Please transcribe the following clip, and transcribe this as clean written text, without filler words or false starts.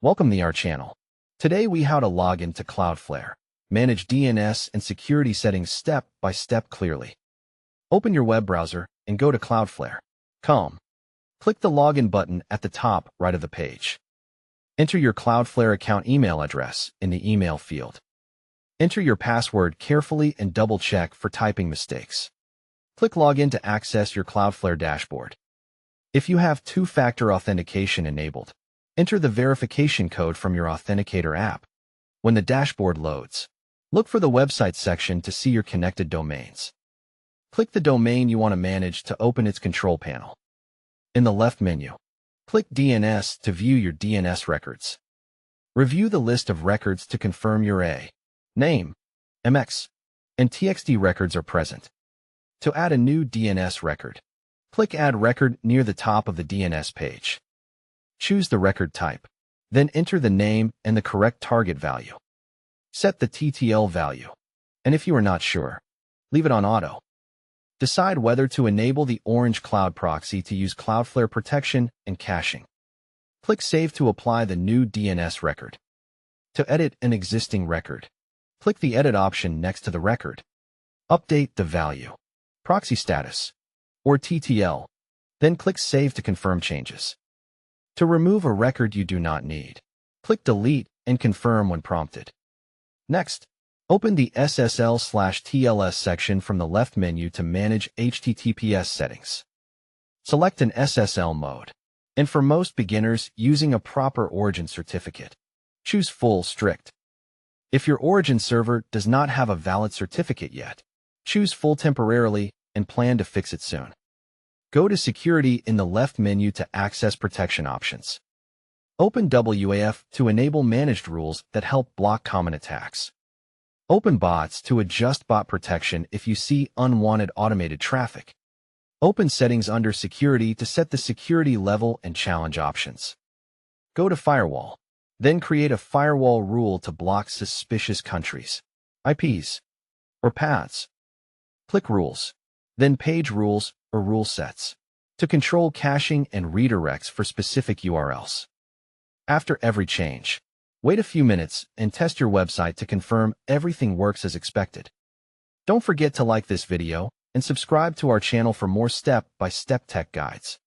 Welcome to our channel. Today we how to log into Cloudflare, manage DNS and security settings step by step clearly. Open your web browser and go to Cloudflare.com. Click the login button at the top right of the page. Enter your Cloudflare account email address in the email field. Enter your password carefully and double-check for typing mistakes. Click Login to access your Cloudflare dashboard. If you have two-factor authentication enabled, enter the verification code from your Authenticator app. When the dashboard loads, look for the website section to see your connected domains. Click the domain you want to manage to open its control panel. In the left menu, click DNS to view your DNS records. Review the list of records to confirm your name, MX, and TXT records are present. To add a new DNS record, click Add Record near the top of the DNS page. Choose the record type, then enter the name and the correct target value. Set the TTL value, and if you are not sure, leave it on auto. Decide whether to enable the Orange Cloud proxy to use Cloudflare protection and caching. Click Save to apply the new DNS record. To edit an existing record, click the Edit option next to the record. Update the value, proxy status, or TTL, then click Save to confirm changes. To remove a record you do not need, click Delete and confirm when prompted. Next, open the SSL/TLS section from the left menu to manage HTTPS settings. Select an SSL mode, and for most beginners using a proper origin certificate, choose Full Strict. If your origin server does not have a valid certificate yet, choose Full temporarily and plan to fix it soon. Go to Security in the left menu to access protection options. Open WAF to enable managed rules that help block common attacks. Open Bots to adjust bot protection if you see unwanted automated traffic. Open Settings under Security to set the security level and challenge options. Go to Firewall, then create a firewall rule to block suspicious countries, IPs, or paths. Click Rules, then Page Rules or Rule Sets to control caching and redirects for specific URLs. After every change, wait a few minutes and test your website to confirm everything works as expected. Don't forget to like this video and subscribe to our channel for more step-by-step tech guides.